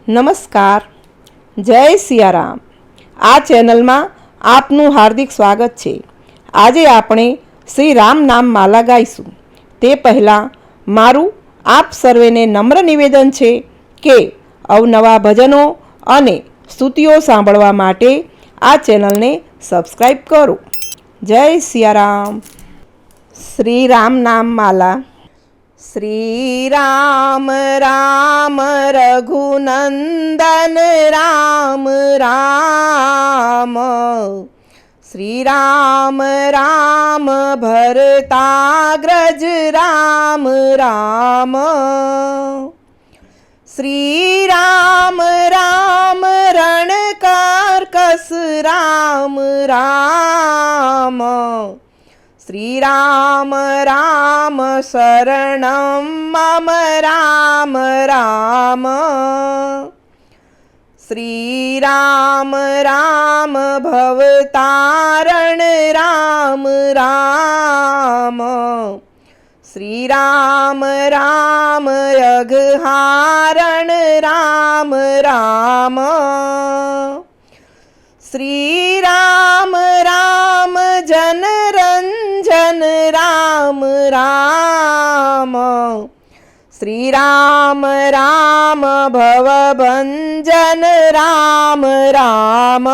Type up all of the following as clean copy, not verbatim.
નમસ્કાર, જય સિયારામ. આ ચેનલમાં આપનું હાર્દિક સ્વાગત છે. આજે આપણે શ્રી રામ નામ માલા ગાઈશું. તે પહેલાં મારું આપ સર્વેને નમ્ર નિવેદન છે કે અવનવા ભજનો અને સ્તુતિઓ સાંભળવા માટે આ ચેનલને સબસ્ક્રાઈબ કરો. જય સિયારામ. શ્રી રામ નામ માલા. શ્રી રામ રામ રઘુનંદન રામ રામ, શ્રી રામ રામ ભરતાગ્રજ રામ રામ, શ્રી રામ રામ રણકાર્કસ રામ રામ, શ્રી રામ રામ શરણમ મમ રામ રામ, શ્રી રામ રામ ભવતારણ રામ રામ, શ્રી રામ રામ યગહારણ રામ રામ, શ્રી રામ રામ જનરંજન રામ રામ, શ્રી રામ રામ ભવભંજન રામ રામ,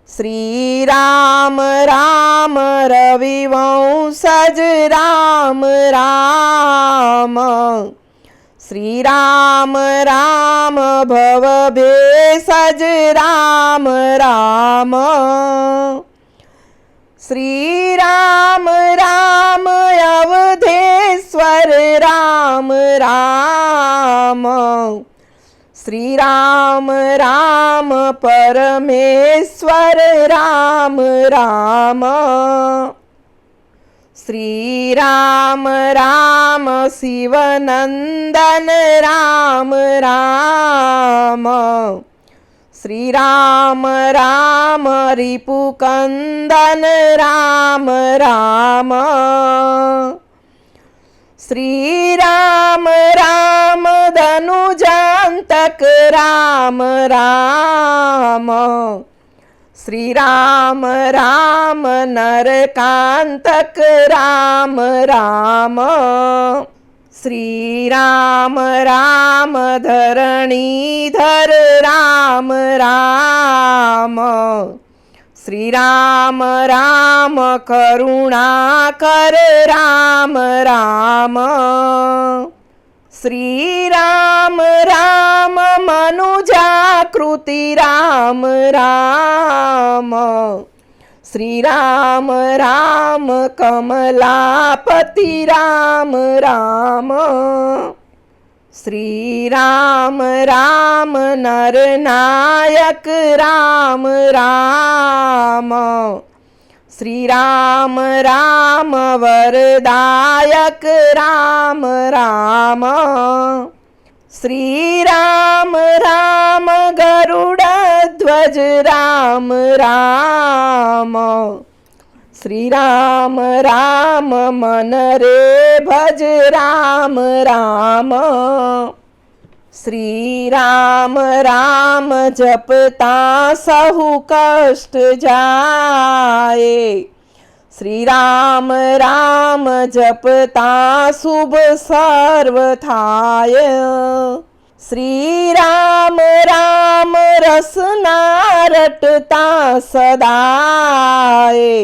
શ્રી રામ રામ રવિવંશજ રામ રામ, શ્રી રામ રામ ભવભેષજ રામ રામ, શ્રી રામ રામ અવધેશ્વર રામ રામ, શ્રી રામ રામ પરમેશ્વર રામ રામ, શ્રી રામ રામ શિવનંદન રામ રામ, શ્રી રામ રામ રિપુકંદન રામ રામ, શ્રી રામ રામ ધનુજાંતક રામ રામ, શ્રી રામ રામ નરકાંતક રામ રામ, શ્રી રામ રામ ધરણીધર રામ રામ, શ્રી રામ રામ કરુણાકર રામ રામ, શ્રી રામ રામ મનુજાકૃતિ રામ રામ, શ્રી રામ રામ કમલાપતિ રામ રામ, શ્રી રામ રામ નરનાયક રામ રામ, શ્રી રામ રામ વરદાયક રામ રામ, શ્રી રામ રામ ગરુડધ્વજ રામ રામ, શ્રી રામ રામ મન રે ભજ રામ રામ, શ્રી રામ રામ જપતા સહુ કષ્ટ જાય, શ્રી રામ રામ જપતા શુભ સર્વ થાય, શ્રી રામ રામ રસના રટતા સદાય,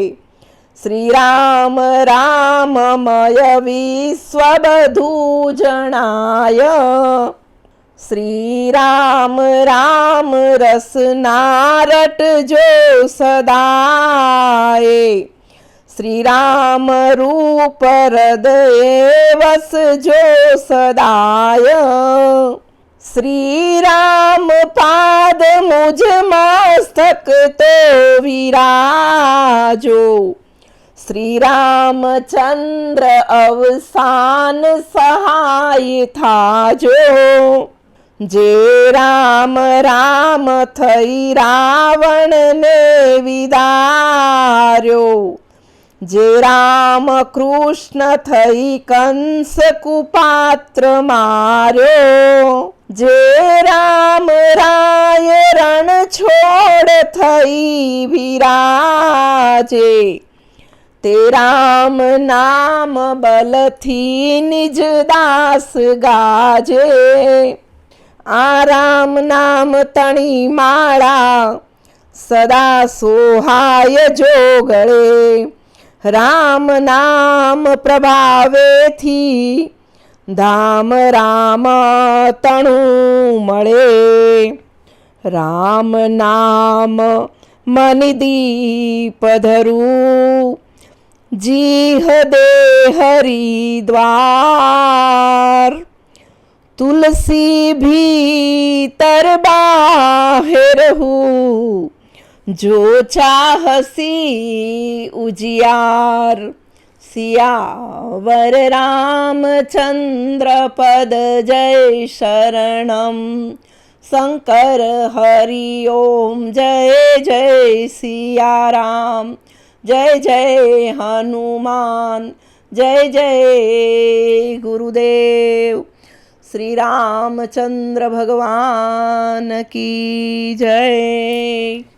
શ્રી રામ રામ મય વિશ્વ બધું જણાય, શ્રી રામ રામ રસના રટજો સદાય, શ્રી રામ રૂપ હૃદયે વસજો સદાય, શ્રી રામ પાદ મુજ મસ્તક તો વિરાજો, શ્રી રામચંદ્ર અવસાન સહાય થાજો, જે રામ રામ થઈ રાવણને વિદાર્યો, જે રામ કૃષ્ણ થઈ કંસ કુપાત્ર માર્યો, જે રામ રાય રણ છોડ થઈ વિરાજે, તે રામ નામ બલથી નિજ દાસ ગાજે. આ રામ નામ તણી માળા સદા સોહાય જોગળે, રામ નામ પ્રભાવેથી ધામ રામ તણું મળે. રામ નામ મનિ દીપ ધરું, જીહ દે હરિદ્વાર. તુલસી ભીતર બાહેર હું, જો ચાહસી ઉજિયાર. સિયાવર રામચંદ્ર પદ જય શરણમ. શંકર હરિ ઓમ જય જય સિયારામ. જય જય હનુમાન, જય જય ગુરુદેવ. શ્રી રામચંદ્ર ભગવાન કી જય.